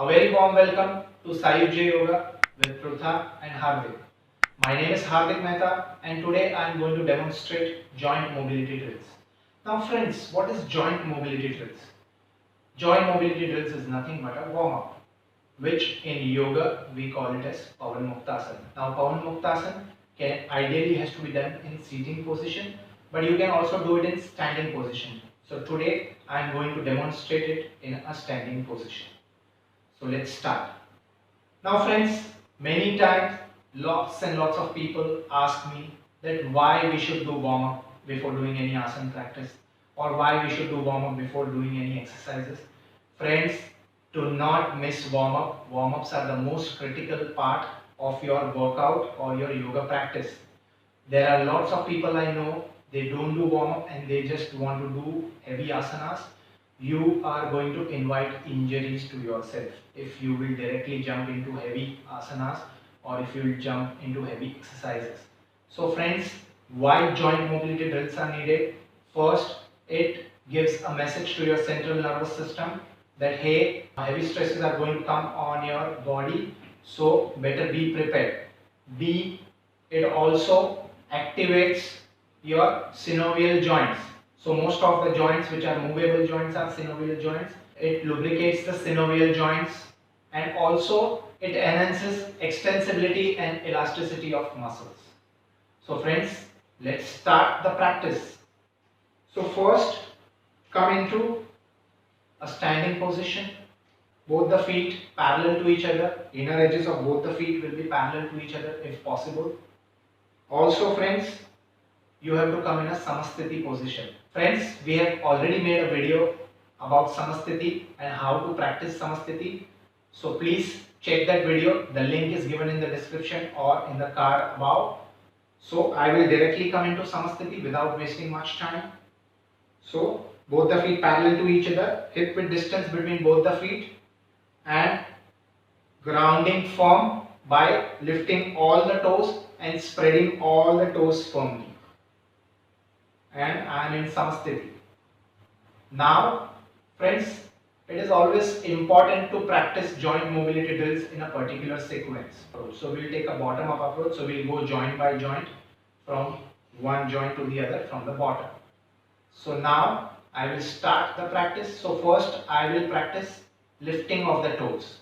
A very warm welcome to Sayujya Yoga with Prutha and Hardik. My name is Hardik Mehta and today I am going to demonstrate joint mobility drills. Now friends, what is joint mobility drills? Joint mobility drills is nothing but a warm-up, which in yoga we call it as Pavan Muktasana. Now Pavan Muktasana ideally has to be done in seating position, but you can also do it in standing position. So today I am going to demonstrate it in a standing position. So let's start. Now friends, many times lots and lots of people ask me that why we should do warm up before doing any asana practice, or why we should do warm up before doing any exercises. Friends, do not miss warm up. Warm ups are the most critical part of your workout or your yoga practice. There are lots of people I know, they don't do warm up and they just want to do heavy asanas. You are going to invite injuries to yourself if you will directly jump into heavy asanas or if you will jump into heavy exercises. So friends, why joint mobility drills are needed? First, it gives a message to your central nervous system that hey, heavy stresses are going to come on your body, so better be prepared. B, it also activates your synovial joints. So most of the joints which are movable joints are synovial joints. It lubricates the synovial joints and also it enhances extensibility and elasticity of muscles. So friends, let's start the practice. So first, come into a standing position. Both the feet parallel to each other. Inner edges of both the feet will be parallel to each other if possible. Also friends, you have to come in a Samasthiti position. Friends, we have already made a video about Samasthiti and how to practice Samasthiti. So please check that video. The link is given in the description or in the card above. So I will directly come into Samasthiti without wasting much time. So both the feet parallel to each other, hip width distance between both the feet, and grounding firm by lifting all the toes and spreading all the toes firmly. And I am in Samasthiti. Now, friends, it is always important to practice joint mobility drills in a particular sequence. So we will take a bottom up approach. So we will go joint by joint from one joint to the other from the bottom. So now I will start the practice. So first I will practice lifting of the toes.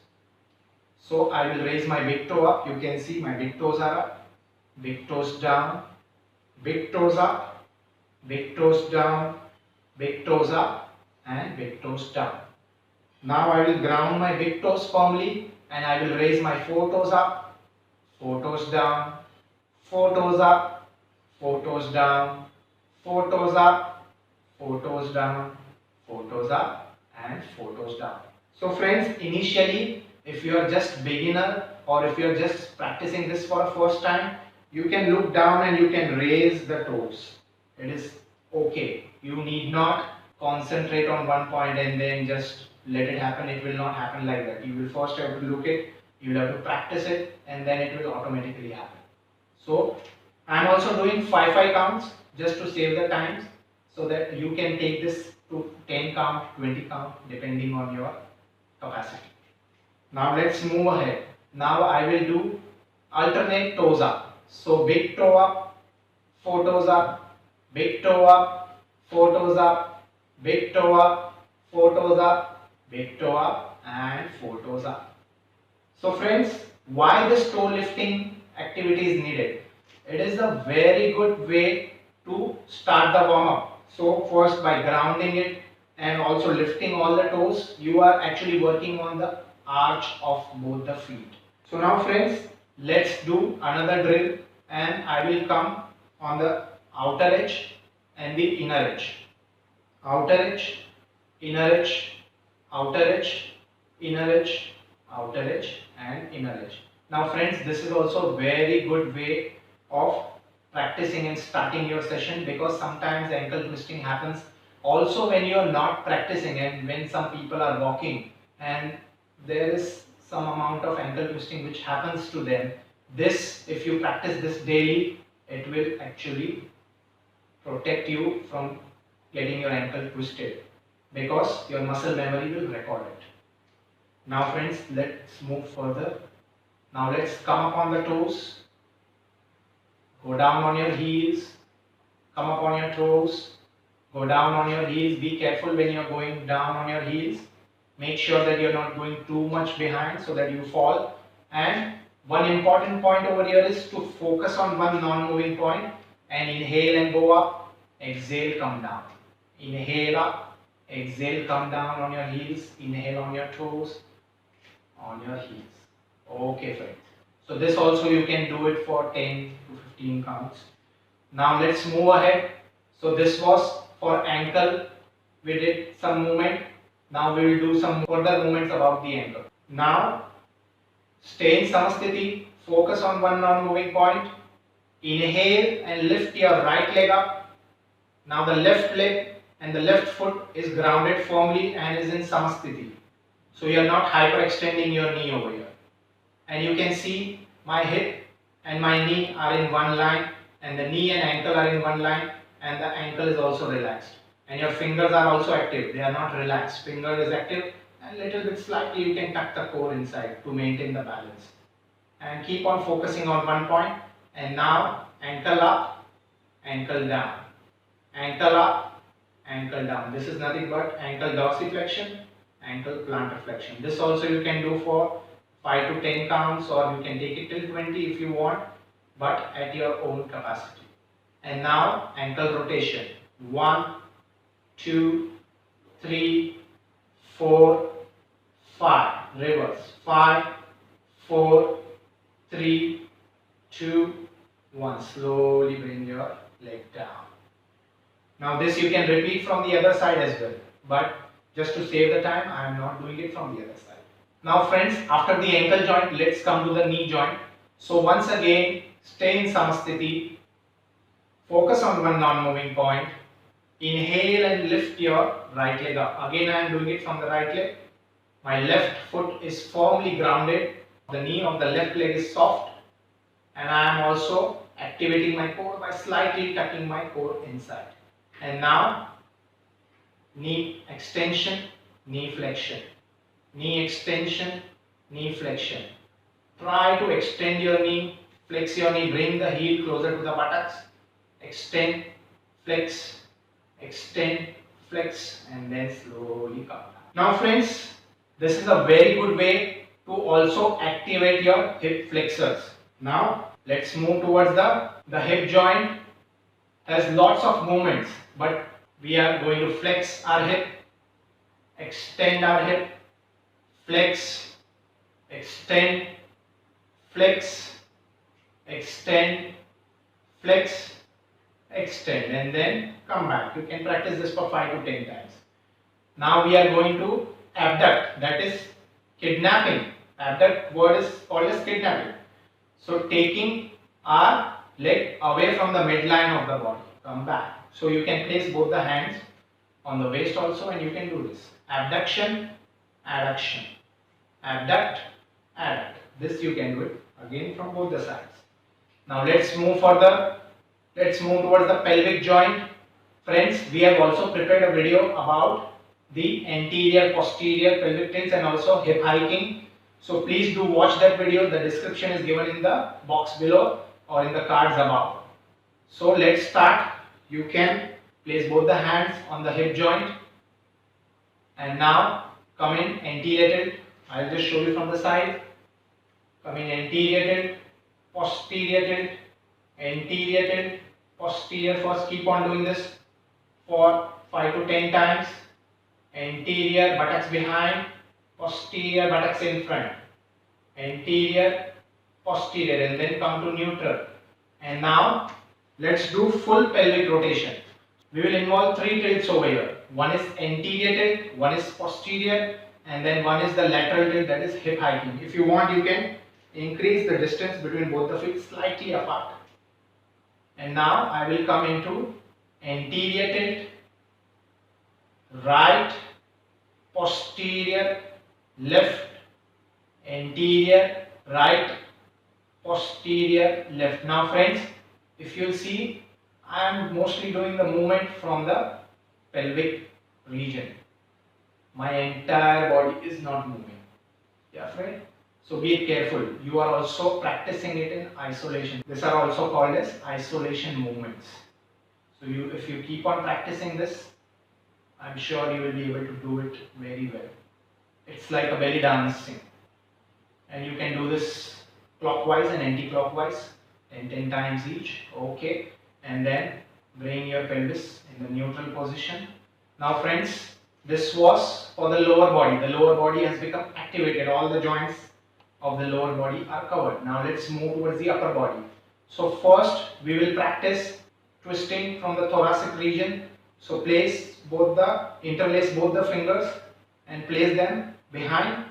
So I will raise my big toe up. You can see my big toes are up, big toes down, big toes up, big toes down, big toes up and big toes down. Now I will ground my big toes firmly and I will raise my four toes up, four toes down, four toes up, four toes down, four toes up, four toes down, four toes up and four toes down. So friends, initially if you are just beginner or if you are just practicing this for the first time, you can look down and you can raise the toes. It is okay. You need not concentrate on one point and then just let it happen. It will not happen like that. You will first have to look it, you will have to practice it and then it will automatically happen. So I am also doing 5 counts just to save the times so that you can take this to 10 count, 20 count depending on your capacity. Now let's move ahead. Now I will do alternate toes up. So big toe up, four toes up, big toe up, four toes up, big toe up, four toes up, big toe up and four toes up. So friends, why this toe lifting activity is needed? It is a very good way to start the warm up. So first by grounding it and also lifting all the toes, you are actually working on the arch of both the feet. So now friends, let's do another drill and I will come on the outer edge and the inner edge. Outer edge, inner edge, outer edge, inner edge, outer edge and inner edge. Now friends, this is also a very good way of practicing and starting your session because sometimes ankle twisting happens also when you are not practicing and when some people are walking and there is some amount of ankle twisting which happens to them. This, if you practice this daily, it will actually protect you from getting your ankle twisted because your muscle memory will record it. Now friends, let's move further. Now let's come up on the toes, go down on your heels, come up on your toes, go down on your heels. Be careful when you're going down on your heels. Make sure that you're not going too much behind so that you fall. And one important point over here is to focus on one non-moving point and inhale and go up, exhale, come down. Inhale up, exhale, come down on your heels, inhale on your toes, on your heels. Okay, friends. So this also you can do it for 10 to 15 counts. Now let's move ahead. So this was for ankle. We did some movement. Now we will do some further movements about the ankle. Now stay in Samasthiti. Focus on one non-moving point. Inhale and lift your right leg up. Now the left leg and the left foot is grounded firmly and is in Samasthiti. So you are not hyperextending your knee over here. And you can see my hip and my knee are in one line, and the knee and ankle are in one line, and the ankle is also relaxed. And your fingers are also active, they are not relaxed. Finger is active, and little bit slightly you can tuck the core inside to maintain the balance. And keep on focusing on one point. And now ankle up, ankle down, ankle up, ankle down. This is nothing but ankle dorsiflexion, ankle plantar flexion. This also you can do for 5 to 10 counts, or you can take it till 20 if you want, but at your own capacity. And now ankle rotation. 1, 2, 3, 4, 5. Reverse. 5, 4, 3, 2, 1. Slowly bring your leg down. Now this you can repeat from the other side as well, but just to save the time, I am not doing it from the other side. Now friends, after the ankle joint, let's come to the knee joint. So once again, stay in Samasthiti. Focus on one non-moving point. Inhale and lift your right leg up. Again, I am doing it from the right leg. My left foot is firmly grounded. The knee of the left leg is soft. And I am also activating my core by slightly tucking my core inside. And now, knee extension, knee flexion. Knee extension, knee flexion. Try to extend your knee, flex your knee, bring the heel closer to the buttocks. Extend, flex, extend, flex, and then slowly come down. Now friends, this is a very good way to also activate your hip flexors. Now let's move towards the hip joint. Has lots of movements, but we are going to flex our hip, extend our hip, flex, extend, flex, extend, flex, extend, and then come back. You can practice this for 5 to 10 times. Now we are going to abduct, that is kidnapping. Abduct word is called as kidnapping. So taking our leg away from the midline of the body. Come back. So you can place both the hands on the waist also, and you can do this. Abduction, adduction. Abduct, adduct. This you can do it again from both the sides. Now let's move further. Let's move towards the pelvic joint. Friends, we have also prepared a video about the anterior, posterior pelvic tilts and also hip hiking. So please do watch that video. The description is given in the box below or in the cards above. So let's start. You can place both the hands on the hip joint. And now come in anterior tilt. I'll just show you from the side. Come in anterior tilt, posterior tilt, anterior tilt, posterior first. Keep on doing this for 5 to 10 times. Anterior, buttocks behind, posterior, buttocks in front. Anterior, posterior, and then come to neutral. And now let's do full pelvic rotation. We will involve 3 tilts over here. One is anterior tilt, one is posterior, and then one is the lateral tilt, that is hip hiking. If you want, you can increase the distance between both the feet slightly apart. And now I will come into anterior tilt, right, posterior, left, anterior, right, posterior, left. Now friends, if you see, I am mostly doing the movement from the pelvic region. My entire body is not moving. Yeah, friend. So be careful. You are also practicing it in isolation. These are also called as isolation movements. So if you keep on practicing this, I'm sure you will be able to do it very well. It's like a belly dancing. And you can do this clockwise and anti-clockwise 10 times each. Okay. And then bring your pelvis in the neutral position. Now friends, this was for the lower body. The lower body has become activated. All the joints of the lower body are covered. Now let's move towards the upper body. So first we will practice twisting from the thoracic region. So interlace both the fingers and place them behind,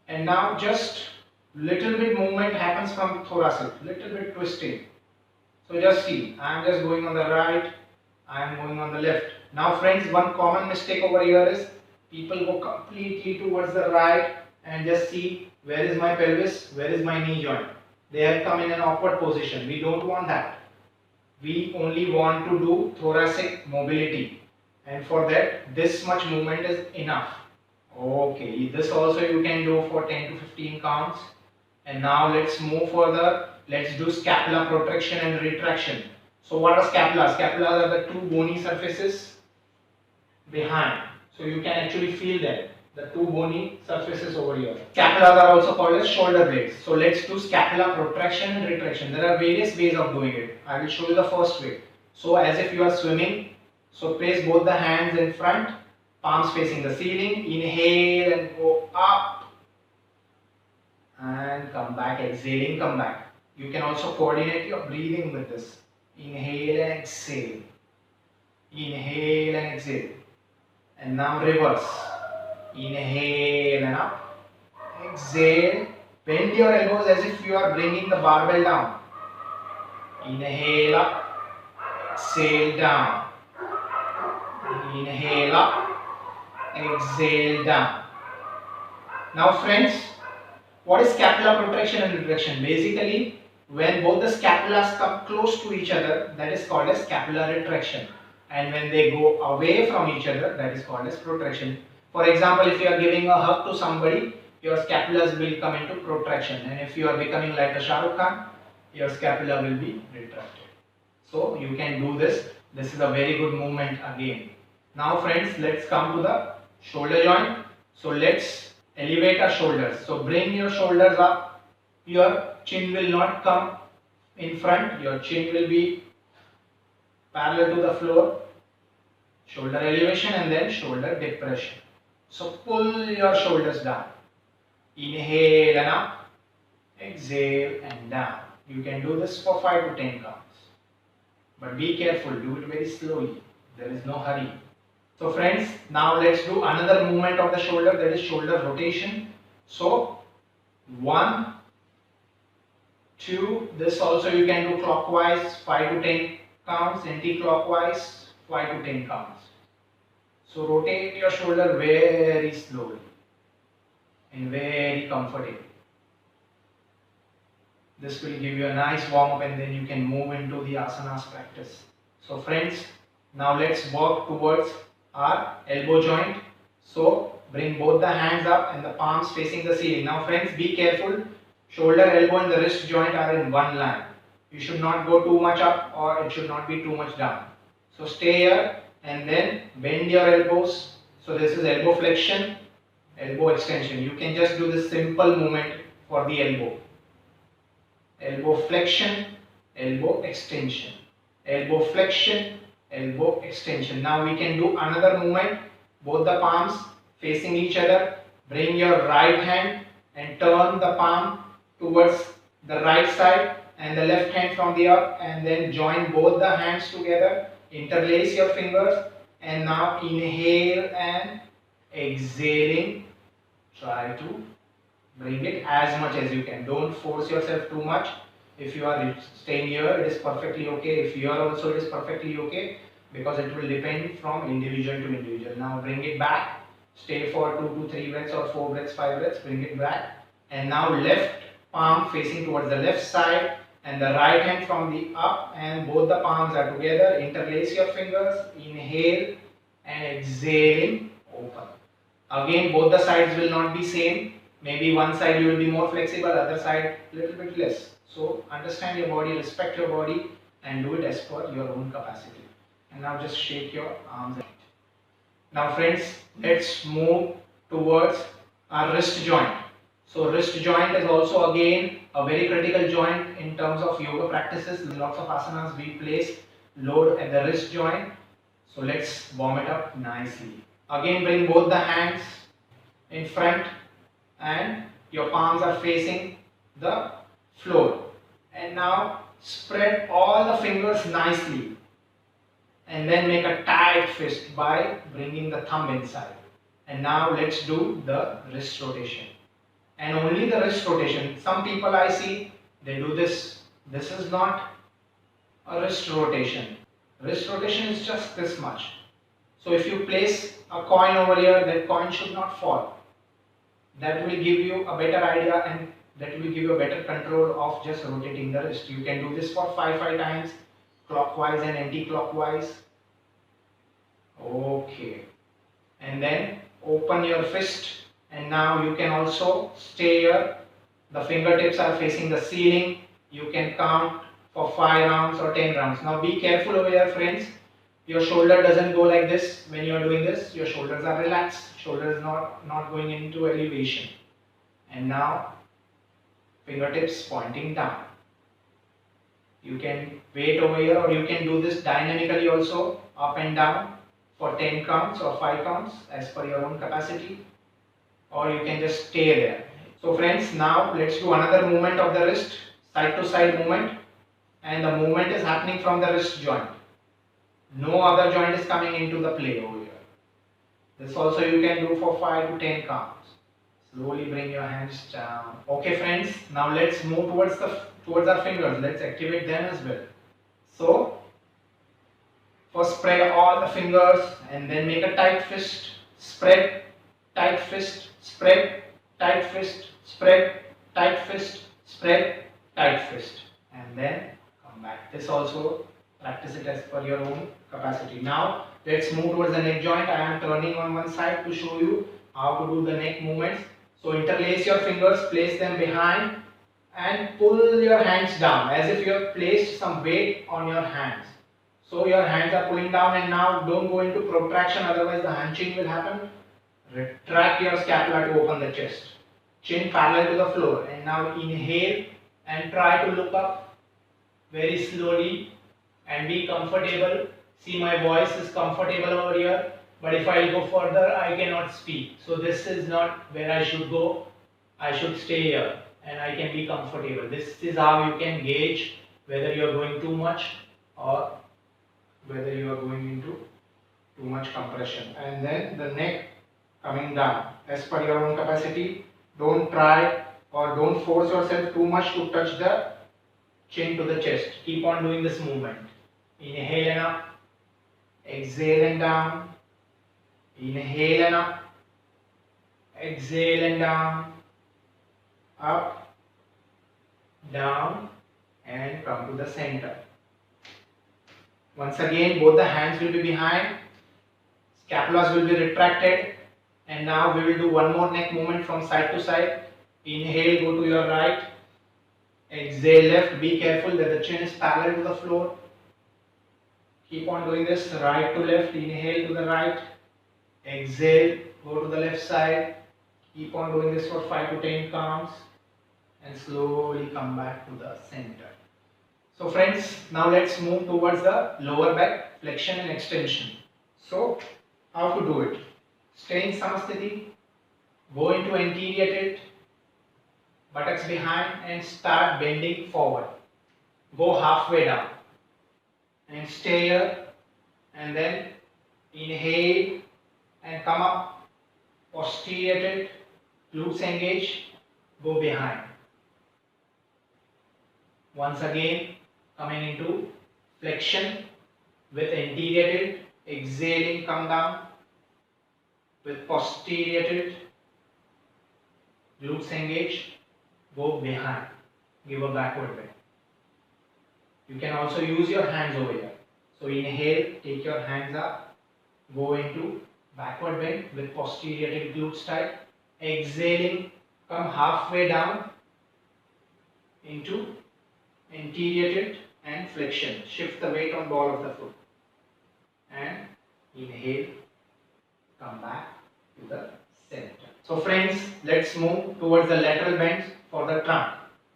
and now just little bit movement happens from thoracic, little bit twisting. So just see, I am just going on the right, I am going on the left. Now friends, one common mistake over here is people go completely towards the right and just see where is my pelvis, where is my knee joint. They have come in an awkward position. We don't want that. We only want to do thoracic mobility, and for that this much movement is enough. Okay, this also you can do for 10 to 15 counts. And now let's move further. Let's do scapula protraction and retraction. So what are scapulas? Scapulas are the two bony surfaces behind. So you can actually feel them, the two bony surfaces over here. Scapulas are also called as shoulder blades. So let's do scapula protraction and retraction. There are various ways of doing it. I will show you the first way. So as if you are swimming, so place both the hands in front, palms facing the ceiling. Inhale and go up and come back. Exhaling, come back. You can also coordinate your breathing with this. Inhale and exhale. Inhale and exhale. And now reverse. Inhale and up. Exhale. Bend your elbows as if you are bringing the barbell down. Inhale up. Exhale down. Inhale up. Exhale down. Now friends, what is scapular protraction and retraction? Basically, when both the scapulas come close to each other, that is called as scapular retraction. And when they go away from each other, that is called as protraction. For example, if you are giving a hug to somebody, your scapulas will come into protraction. And if you are becoming like a Shah Rukh Khan, your scapula will be retracted. So you can do this. This is a very good movement again. Now friends, let's come to the shoulder joint. So let's elevate our shoulders. So bring your shoulders up. Your chin will not come in front. Your chin will be parallel to the floor. Shoulder elevation and then shoulder depression. So pull your shoulders down. Inhale and up. Exhale and down. You can do this for 5 to 10 counts. But be careful, do it very slowly. There is no hurry. So friends, now let's do another movement of the shoulder, that is shoulder rotation. So 1, 2, this also you can do clockwise 5 to 10 counts, anti-clockwise 5 to 10 counts. So rotate your shoulder very slowly and very comfortably. This will give you a nice warm up and then you can move into the asanas practice. So friends, now let's work towards our elbow joint. So bring both the hands up and the palms facing the ceiling. Now friends, be careful. Shoulder, elbow and the wrist joint are in one line. You should not go too much up or it should not be too much down. So stay here and then bend your elbows. So this is elbow flexion, elbow extension. You can just do this simple movement for the elbow. Elbow flexion, elbow extension. Elbow flexion, elbow extension. Now we can do another movement. Both the palms facing each other. Bring your right hand and turn the palm towards the right side and the left hand from the up, and then join both the hands together. Interlace your fingers and now inhale and exhaling. Try to bring it as much as you can. Don't force yourself too much. If you are staying here, it is perfectly okay. If you are also, it is perfectly okay, because it will depend from individual to individual. Now bring it back. Stay for 2 to 3 breaths or 4 breaths, 5 breaths. Bring it back. And now left palm facing towards the left side and the right hand from the up, and both the palms are together. Interlace your fingers. Inhale and exhaling. Open. Again, both the sides will not be same. Maybe one side you will be more flexible, other side little bit less. So understand your body, respect your body, and do it as per your own capacity. And now just shake your arms. Now friends, let's move towards our wrist joint. So wrist joint is also again a very critical joint in terms of yoga practices. Lots of asanas we place load at the wrist joint. So let's warm it up nicely. Again, bring both the hands in front and your palms are facing the floor. And now spread all the fingers nicely and then make a tight fist by bringing the thumb inside. And now let's do the wrist rotation. And only the wrist rotation. Some people I see, they do this. This is not a wrist rotation. Wrist rotation is just this much. So if you place a coin over here, that coin should not fall. That will give you a better idea and that will give you a better control of just rotating the wrist. You can do this for 5 times, clockwise and anti-clockwise. Okay. And then open your fist and now you can also stay here. The fingertips are facing the ceiling. You can count for 5 rounds or 10 rounds. Now be careful over here friends. Your shoulder doesn't go like this when you are doing this. Your shoulders are relaxed. Shoulder is not going into elevation. And now fingertips pointing down. You can wait over here or you can do this dynamically also, up and down for 10 counts or 5 counts as per your own capacity, or you can just stay there. So friends, now let's do another movement of the wrist, side to side movement, and the movement is happening from the wrist joint. No other joint is coming into the play over here. This also you can do for 5 to 10 counts. Slowly bring your hands down. Okay friends, now let's move towards our fingers. Let's activate them as well. So first spread all the fingers and then make a tight fist. Spread, tight fist, spread, tight fist, spread, tight fist, spread, tight fist. And then come back. This also practice it as per your own capacity. Now let's move towards the neck joint. I am turning on one side to show you how to do the neck movements. So interlace your fingers, place them behind and pull your hands down as if you have placed some weight on your hands. So your hands are pulling down and now don't go into protraction, otherwise the hunching will happen. Retract your scapula to open the chest. Chin parallel to the floor and now inhale and try to look up very slowly and be comfortable. See, my voice is comfortable over here, but if I go further I cannot speak. So this is not where I should go. I should stay here and I can be comfortable. This is how you can gauge whether you are going too much or whether you are going into too much compression. And then the neck coming down as per your own capacity. Don't try or don't force yourself too much to touch the chin to the chest. Keep on doing this movement. Inhale and up, exhale and down, inhale and up, exhale and down, up, down and come to the center. Once again both the hands will be behind, scapulas will be retracted, and now we will do one more neck movement from side to side. Inhale, go to your right, exhale left. Be careful that the chin is parallel to the floor. Keep on doing this, right to left, inhale to the right, exhale, go to the left side. Keep on doing this for 5 to 10 counts and slowly come back to the center. So friends, now let's move towards the lower back flexion and extension. So how to do it? Stay in Samasthiti, go into anterior tilt, buttocks behind and start bending forward. Go halfway down and stay here and then inhale and come up, posterior tilt, glutes engage, go behind. Once again coming into flexion with anterior tilt, exhaling come down with posterior tilt, glutes engage, go behind, give a backward bend. You can also use your hands over here. So inhale, take your hands up, go into backward bend with posterior tilt, glutes tight. Exhaling, Come halfway down into anterior tilt and flexion. Shift the weight on ball of the foot. And inhale, come back to the center. So friends, let's move towards the lateral bends for the trunk.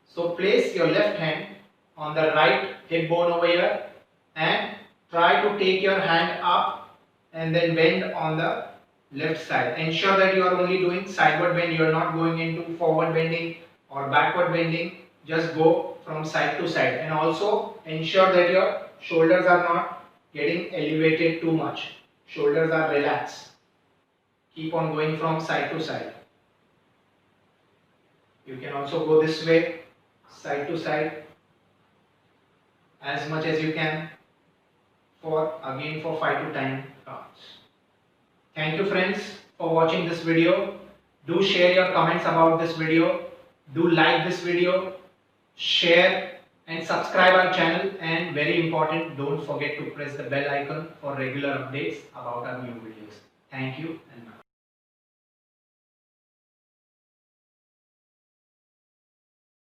So place your left hand on the right hip bone over here and try to take your hand up and then bend on the left side. Ensure that you are only doing sideward bend, you are not going into forward bending or backward bending. Just go from side to side, and also ensure that your shoulders are not getting elevated too much. Shoulders are relaxed. Keep on going from side to side. You can also go this way, side to side, as much as you can, for 5 to 10 counts. Thank you friends for watching this video. Do share your comments about this video. Do like this video, share and subscribe our channel, and very important, don't forget to press the bell icon for regular updates about our new videos. Thank you and bye.